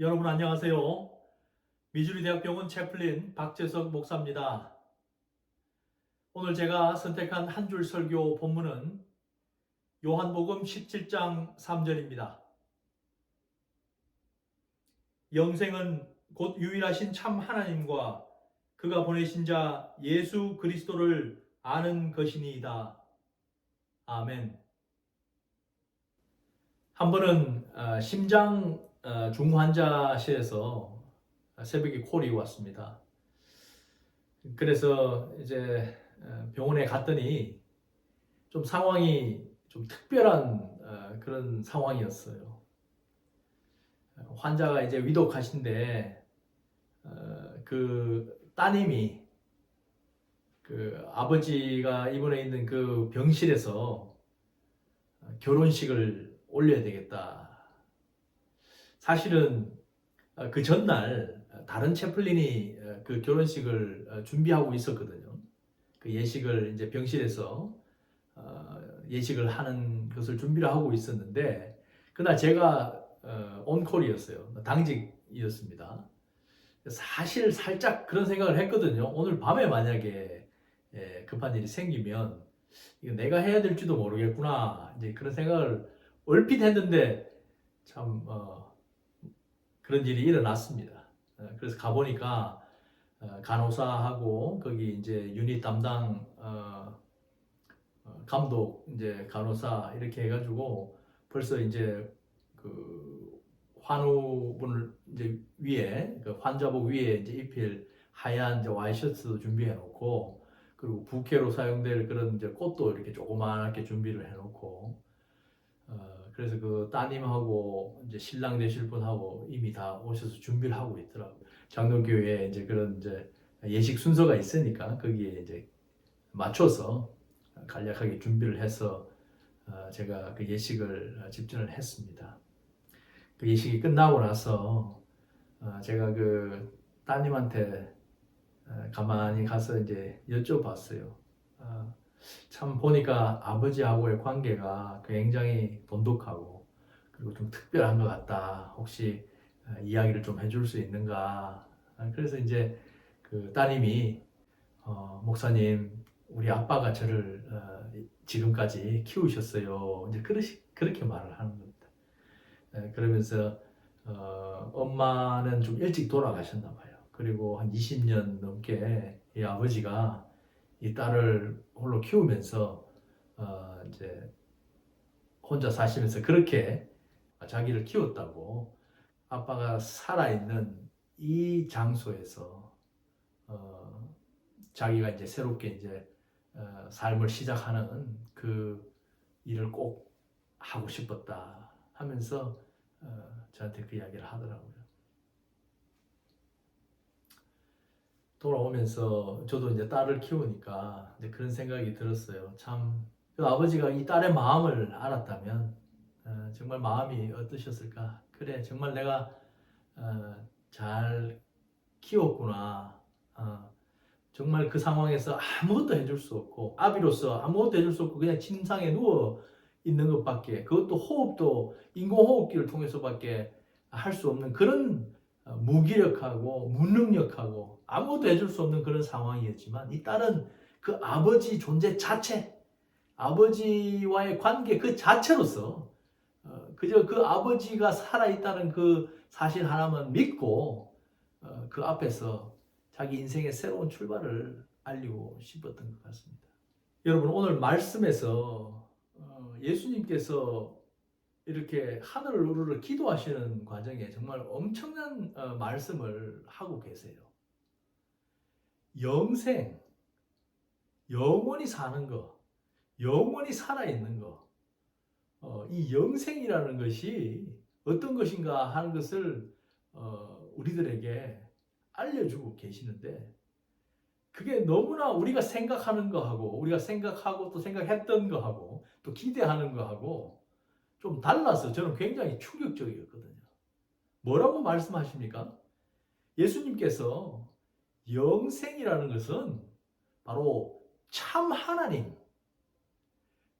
여러분 안녕하세요. 미주리대학병원 채플린 박재석 목사입니다. 오늘 제가 선택한 한 줄 설교 본문은 요한복음 17장 3절입니다. 영생은 곧 유일하신 참 하나님과 그가 보내신 자 예수 그리스도를 아는 것이니이다. 아멘. 한 번은 심장 중환자실에서 새벽에 콜이 왔습니다. 그래서 이제 병원에 갔더니 좀 상황이 좀 특별한 그런 상황이었어요. 환자가 이제 위독하신데 그 따님이 그 아버지가 입원해 있는 그 병실에서 결혼식을 올려야 되겠다. 사실은 그 전날 다른 채플린이 그 결혼식을 준비하고 있었거든요. 그 예식을 이제 병실에서 예식을 하는 것을 준비를 하고 있었는데 그날 제가 온콜이었어요. 당직이었습니다. 사실 살짝 그런 생각을 했거든요. 오늘 밤에 만약에 급한 일이 생기면 이거 내가 해야 될지도 모르겠구나. 이제 그런 생각을 얼핏 했는데 참 그런 일이 일어났습니다. 그래서 가보니까 간호사하고 거기 이제 유닛 담당 감독 이제 간호사 이렇게 해가지고 벌써 이제 그 환우분을 이제 위에 그 환자복 위에 이제 입힐 하얀 이제 와이셔츠도 준비해 놓고 그리고 부케로 사용될 그런 이제 꽃도 이렇게 조그맣게 준비를 해 놓고 그래서 그 따님하고 이제 신랑 되실 분하고 이미 다 오셔서 준비를 하고 있더라고요. 장로교회에 이제 그런 이제 예식 순서가 있으니까 거기에 이제 맞춰서 간략하게 준비를 해서 제가 그 예식을 집전을 했습니다. 그 예식이 끝나고 나서 제가 그 따님한테 가만히 가서 이제 여쭤봤어요. 참 보니까 아버지하고의 관계가 굉장히 돈독하고 그리고 좀 특별한 것 같다. 혹시 이야기를 좀 해줄 수 있는가? 그래서 이제 그 따님이 목사님 우리 아빠가 저를 지금까지 키우셨어요. 이제 그렇게 말을 하는 겁니다. 그러면서 엄마는 좀 일찍 돌아가셨나 봐요. 그리고 한 20년 넘게 이 아버지가 이 딸을 홀로 키우면서 이제 혼자 사시면서 그렇게 자기를 키웠다고 아빠가 살아있는 이 장소에서 자기가 이제 새롭게 이제 삶을 시작하는 그 일을 꼭 하고 싶었다 하면서 저한테 그 이야기를 하더라고요. 돌아오면서 저도 이제 딸을 키우니까 이제 그런 생각이 들었어요. 참, 그 아버지가 이 딸의 마음을 알았다면 정말 마음이 어떠셨을까? 그래, 정말 내가 잘 키웠구나. 정말 그 상황에서 아무것도 해줄 수 없고 아비로서 아무것도 해줄 수 없고 그냥 침상에 누워 있는 것밖에 그것도 호흡도 인공호흡기를 통해서밖에 할 수 없는 그런 무기력하고 무능력하고 아무것도 해줄 수 없는 그런 상황이었지만 이 딸은 그 아버지 존재 자체 아버지와의 관계 그 자체로서 그저 그 아버지가 살아있다는 그 사실 하나만 믿고 그 앞에서 자기 인생의 새로운 출발을 알리고 싶었던 것 같습니다. 여러분 오늘 말씀에서 예수님께서 이렇게 하늘을 우러러 기도하시는 과정에 정말 엄청난 말씀을 하고 계세요. 영생, 영원히 사는 거, 영원히 살아있는 거, 이 영생이라는 것이 어떤 것인가 하는 것을 우리들에게 알려주고 계시는데 그게 너무나 우리가 생각하는 거하고 우리가 생각하고 또 생각했던 거하고 또 기대하는 거하고 좀 달라서 저는 굉장히 충격적이었거든요. 뭐라고 말씀하십니까? 예수님께서 영생이라는 것은 바로 참 하나님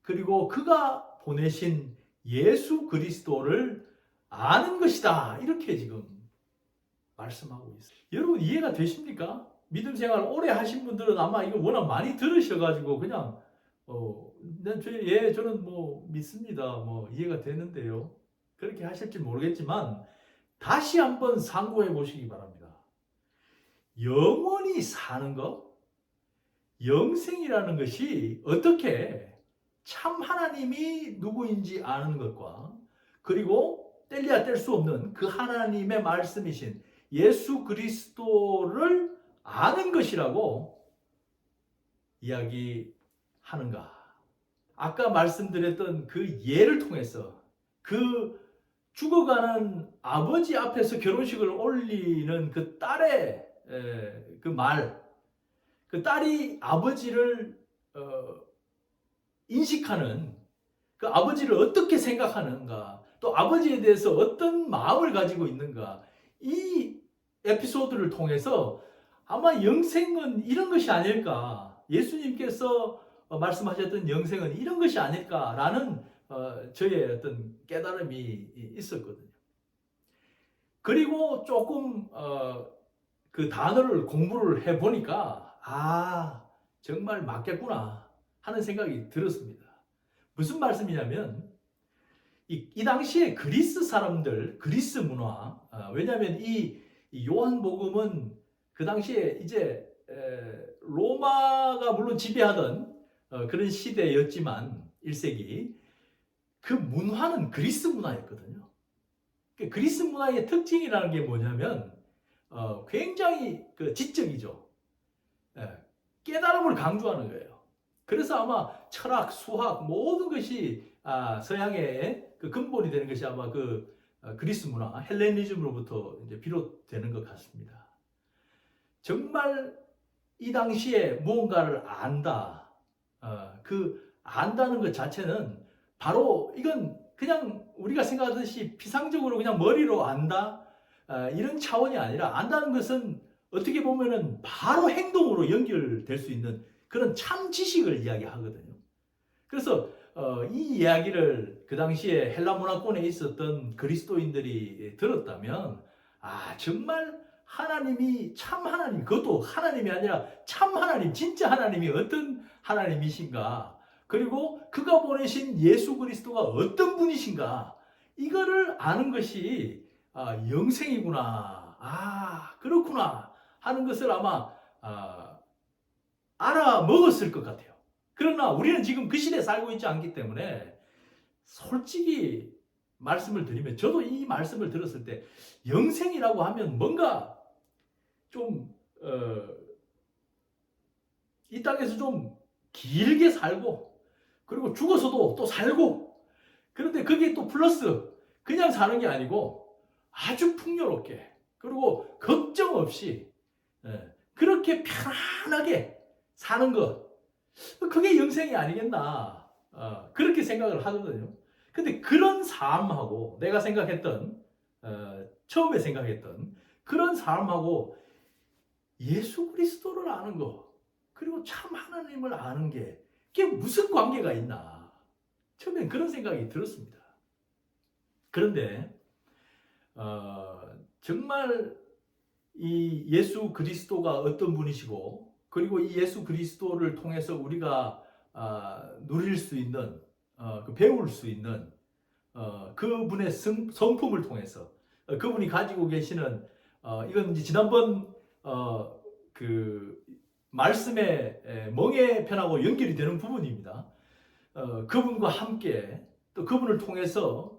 그리고 그가 보내신 예수 그리스도를 아는 것이다. 이렇게 지금 말씀하고 있어요. 여러분 이해가 되십니까? 믿음 생활 오래 하신 분들은 아마 이거 워낙 많이 들으셔가지고 그냥 저는 뭐 믿습니다. 뭐 이해가 되는데요. 그렇게 하실지 모르겠지만 다시 한번 상고해 보시기 바랍니다. 영원히 사는 것, 영생이라는 것이 어떻게 참 하나님이 누구인지 아는 것과 그리고 뗄래야 뗄 수 없는 그 하나님의 말씀이신 예수 그리스도를 아는 것이라고 이야기하는가? 아까 말씀드렸던 그 예를 통해서 그 죽어가는 아버지 앞에서 결혼식을 올리는 그 딸의 그 말, 그 딸이 아버지를 인식하는 그 아버지를 어떻게 생각하는가, 또 아버지에 대해서 어떤 마음을 가지고 있는가, 이 에피소드를 통해서 아마 영생은 이런 것이 아닐까, 예수님께서 말씀하셨던 영생은 이런 것이 아닐까라는 저의 어떤 깨달음이 있었거든요. 그리고 조금 그 단어를 공부를 해보니까 정말 맞겠구나 하는 생각이 들었습니다. 무슨 말씀이냐면 이 당시에 그리스 사람들, 그리스 문화, 왜냐하면 이 요한복음은 그 당시에 이제 로마가 물론 지배하던 그런 시대였지만 1세기 그 문화는 그리스 문화였거든요. 그리스 문화의 특징이라는 게 뭐냐면 굉장히 그 지적이죠. 깨달음을 강조하는 거예요. 그래서 아마 철학, 수학 모든 것이 서양의 그 근본이 되는 것이 아마 그 그리스 문화, 헬레니즘으로부터 이제 비롯되는 것 같습니다. 정말 이 당시에 무언가를 안다, 그 안다는 것 자체는 바로 이건 그냥 우리가 생각하듯이 피상적으로 그냥 머리로 안다, 이런 차원이 아니라 안다는 것은 어떻게 보면은 바로 행동으로 연결될 수 있는 그런 참 지식을 이야기하거든요. 그래서 이 이야기를 그 당시에 헬라 문화권에 있었던 그리스도인들이 들었다면 정말 하나님이 참 하나님, 그것도 하나님이 아니라 참 하나님, 진짜 하나님이 어떤 하나님이신가, 그리고 그가 보내신 예수 그리스도가 어떤 분이신가, 이거를 아는 것이 영생이구나, 그렇구나 하는 것을 아마 알아먹었을 것 같아요. 그러나 우리는 지금 그 시대에 살고 있지 않기 때문에 솔직히 말씀을 드리면 저도 이 말씀을 들었을 때 영생이라고 하면 뭔가 좀 이 땅에서 좀 길게 살고 그리고 죽어서도 또 살고, 그런데 그게 또 플러스 그냥 사는 게 아니고 아주 풍요롭게 그리고 걱정 없이 그렇게 편안하게 사는 것, 그게 영생이 아니겠나, 그렇게 생각을 하거든요. 근데 그런 삶하고 내가 생각했던 처음에 생각했던 그런 삶하고 예수 그리스도를 아는 것, 그리고 참 하나님을 아는 게 그게 무슨 관계가 있나, 처음엔 그런 생각이 들었습니다. 그런데 정말 이 예수 그리스도가 어떤 분이시고, 그리고 이 예수 그리스도를 통해서 우리가 누릴 수 있는, 배울 수 있는 그분의 성품을 통해서 그분이 가지고 계시는 이건 이제 지난번 그 말씀의 멍에편하고 연결이 되는 부분입니다. 그분과 함께 또 그분을 통해서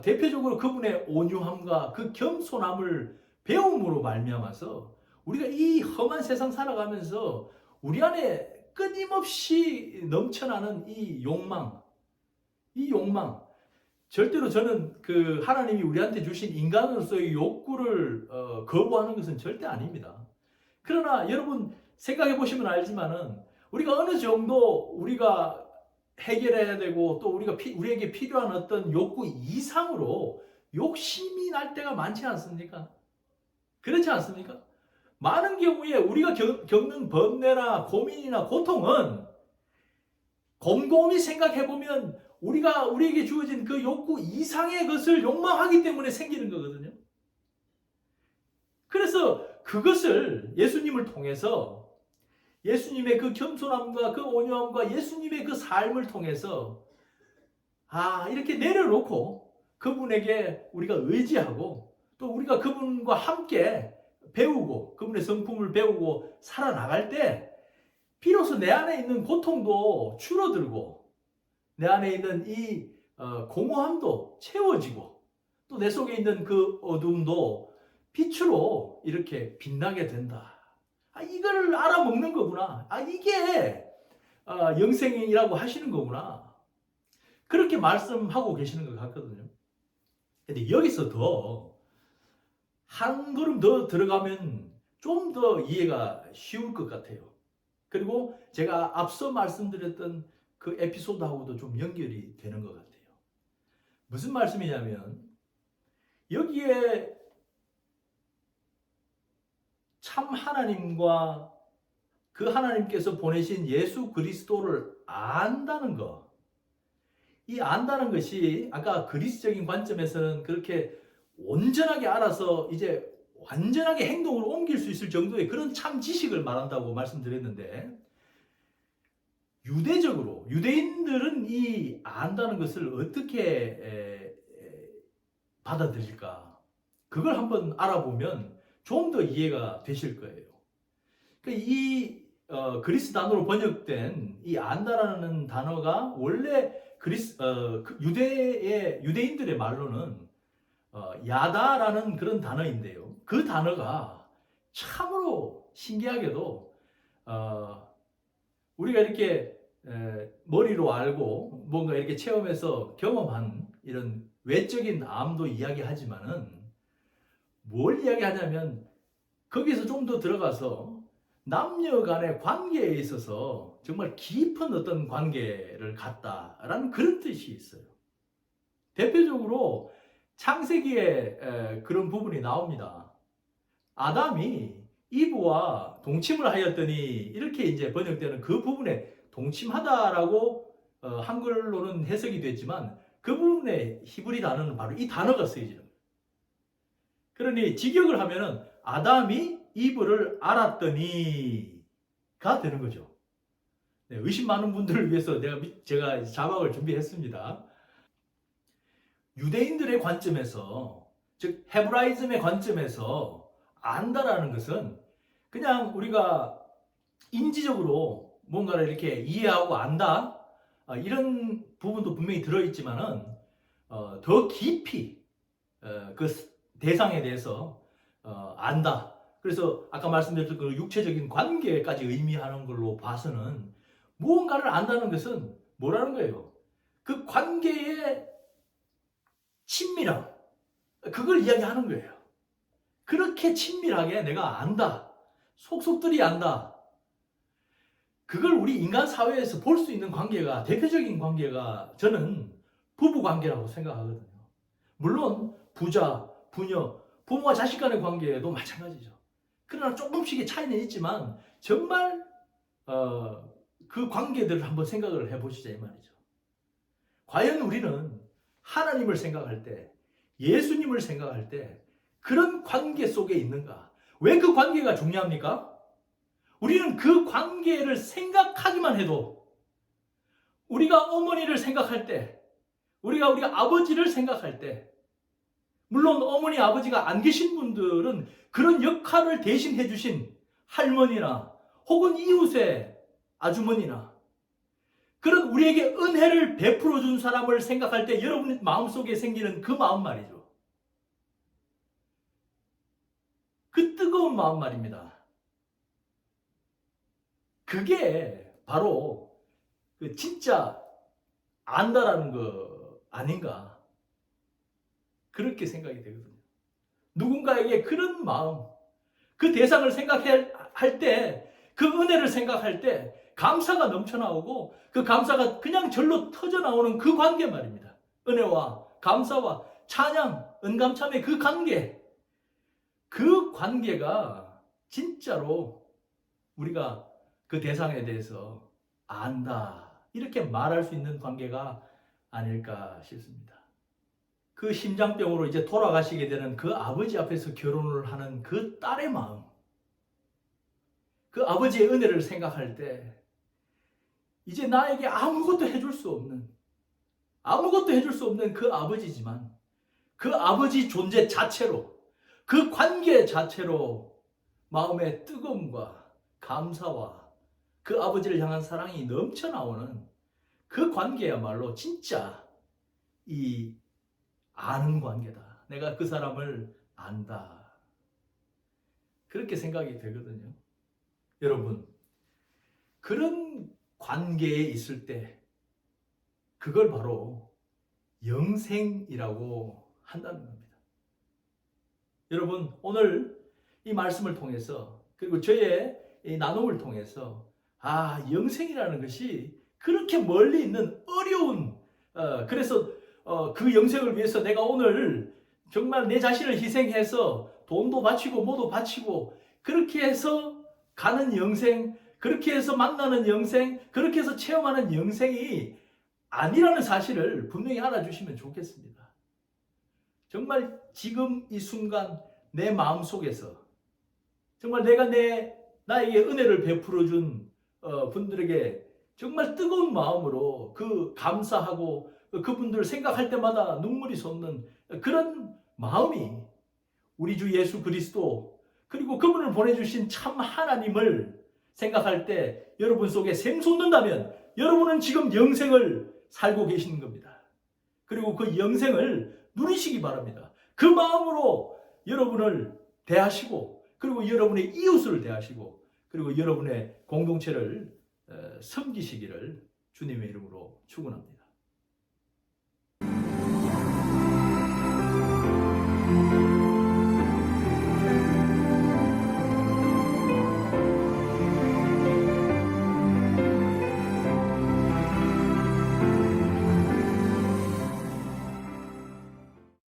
대표적으로 그분의 온유함과 그 겸손함을 배움으로 말미암아서 우리가 이 험한 세상 살아가면서 우리 안에 끊임없이 넘쳐나는 이 욕망, 절대로 저는 그 하나님이 우리한테 주신 인간으로서의 욕구를 거부하는 것은 절대 아닙니다. 그러나 여러분 생각해 보시면 알지만은 우리가 어느 정도 우리가 해결해야 되고 또 우리에게 필요한 어떤 욕구 이상으로 욕심이 날 때가 많지 않습니까? 그렇지 않습니까? 많은 경우에 우리가 겪는 번뇌나 고민이나 고통은 곰곰이 생각해보면 우리에게 주어진 그 욕구 이상의 것을 욕망하기 때문에 생기는 거거든요. 그래서 그것을 예수님을 통해서 예수님의 그 겸손함과 그 온유함과 예수님의 그 삶을 통해서 이렇게 내려놓고 그분에게 우리가 의지하고 또 우리가 그분과 함께 배우고 그분의 성품을 배우고 살아나갈 때 비로소 내 안에 있는 고통도 줄어들고 내 안에 있는 이 공허함도 채워지고 또 내 속에 있는 그 어둠도 빛으로 이렇게 빛나게 된다. 이거를 알아먹는 거구나. 이게 영생이라고 하시는 거구나. 그렇게 말씀하고 계시는 것 같거든요. 근데 여기서 더 한 걸음 더 들어가면 좀 더 이해가 쉬울 것 같아요. 그리고 제가 앞서 말씀드렸던 그 에피소드하고도 좀 연결이 되는 것 같아요. 무슨 말씀이냐면 여기에 참 하나님과 그 하나님께서 보내신 예수 그리스도를 안다는 것. 이 안다는 것이 아까 그리스적인 관점에서는 그렇게 온전하게 알아서 이제 완전하게 행동으로 옮길 수 있을 정도의 그런 참 지식을 말한다고 말씀드렸는데 유대적으로 유대인들은 이 안다는 것을 어떻게 받아들일까? 그걸 한번 알아보면 좀 더 이해가 되실 거예요. 이 그리스 단어로 번역된 이 안다라는 단어가 원래 유대인들의 말로는 야다라는 그런 단어인데요. 그 단어가 참으로 신기하게도 우리가 이렇게 머리로 알고 뭔가 이렇게 체험해서 경험한 이런 외적인 암도 이야기하지만은 뭘 이야기하냐면 거기서 좀 더 들어가서 남녀 간의 관계에 있어서 정말 깊은 어떤 관계를 갖다라는 그런 뜻이 있어요. 대표적으로 창세기에 그런 부분이 나옵니다. 아담이 이브와 동침을 하였더니 이렇게 이제 번역되는 그 부분에 동침하다라고 한글로는 해석이 됐지만 그 부분에 히브리 단어는 바로 이 단어가 쓰여지는 거예요. 그러니 직역을 하면은 아담이 이브를 알았더니가 되는 거죠. 네, 의심 많은 분들을 위해서 제가 자막을 준비했습니다. 유대인들의 관점에서, 즉 헤브라이즘의 관점에서 안다라는 것은 그냥 우리가 인지적으로 뭔가를 이렇게 이해하고 안다 이런 부분도 분명히 들어있지만은 더 깊이 그 대상에 대해서 안다. 그래서 아까 말씀드렸던 그 육체적인 관계까지 의미하는 걸로 봐서는 무언가를 안다는 것은 뭐라는 거예요? 그 관계의 친밀함, 그걸 이야기하는 거예요. 그렇게 친밀하게 내가 안다. 속속들이 안다. 그걸 우리 인간 사회에서 볼 수 있는 관계가, 대표적인 관계가 저는 부부 관계라고 생각하거든요. 물론 부자, 부녀, 부모와 자식 간의 관계도 마찬가지죠. 그러나 조금씩의 차이는 있지만 정말 그 관계들을 한번 생각을 해보시자 이 말이죠. 과연 우리는 하나님을 생각할 때, 예수님을 생각할 때 그런 관계 속에 있는가? 왜 그 관계가 중요합니까? 우리는 그 관계를 생각하기만 해도 우리가 어머니를 생각할 때, 우리가 우리 아버지를 생각할 때, 물론 어머니 아버지가 안 계신 분들은 그런 역할을 대신해 주신 할머니나 혹은 이웃의 아주머니나 그런 우리에게 은혜를 베풀어 준 사람을 생각할 때 여러분 마음속에 생기는 그 마음 말이죠. 그 뜨거운 마음 말입니다. 그게 바로 그 진짜 안다라는 거 아닌가 그렇게 생각이 되거든요. 누군가에게 그런 마음, 그 대상을 생각할 때, 그 은혜를 생각할 때 감사가 넘쳐나오고 그 감사가 그냥 절로 터져나오는 그 관계 말입니다. 은혜와 감사와 찬양, 은감참의 그 관계, 그 관계가 진짜로 우리가 그 대상에 대해서 안다 이렇게 말할 수 있는 관계가 아닐까 싶습니다. 그 심장병으로 이제 돌아가시게 되는 그 아버지 앞에서 결혼을 하는 그 딸의 마음, 그 아버지의 은혜를 생각할 때 이제 나에게 아무것도 해줄 수 없는 그 아버지지만 그 아버지 존재 자체로, 그 관계 자체로 마음의 뜨거움과 감사와 그 아버지를 향한 사랑이 넘쳐나오는 그 관계야말로 진짜 이 아는 관계다. 내가 그 사람을 안다. 그렇게 생각이 되거든요. 여러분, 그런 관계에 있을 때 그걸 바로 영생이라고 한다는 겁니다. 여러분, 오늘 이 말씀을 통해서 그리고 저의 이 나눔을 통해서 영생이라는 것이 그렇게 멀리 있는 어려운 그래서 그 영생을 위해서 내가 오늘 정말 내 자신을 희생해서 돈도 바치고 뭐도 바치고 그렇게 해서 가는 영생, 그렇게 해서 만나는 영생, 그렇게 해서 체험하는 영생이 아니라는 사실을 분명히 알아주시면 좋겠습니다. 정말 지금 이 순간 내 마음속에서 정말 내가 나에게 은혜를 베풀어 준 분들에게 정말 뜨거운 마음으로 그 감사하고 그분들을 생각할 때마다 눈물이 솟는 그런 마음이 우리 주 예수 그리스도 그리고 그분을 보내주신 참 하나님을 생각할 때 여러분 속에 샘솟는다면 여러분은 지금 영생을 살고 계시는 겁니다. 그리고 그 영생을 누리시기 바랍니다. 그 마음으로 여러분을 대하시고 그리고 여러분의 이웃을 대하시고 그리고 여러분의 공동체를 섬기시기를 주님의 이름으로 축원합니다.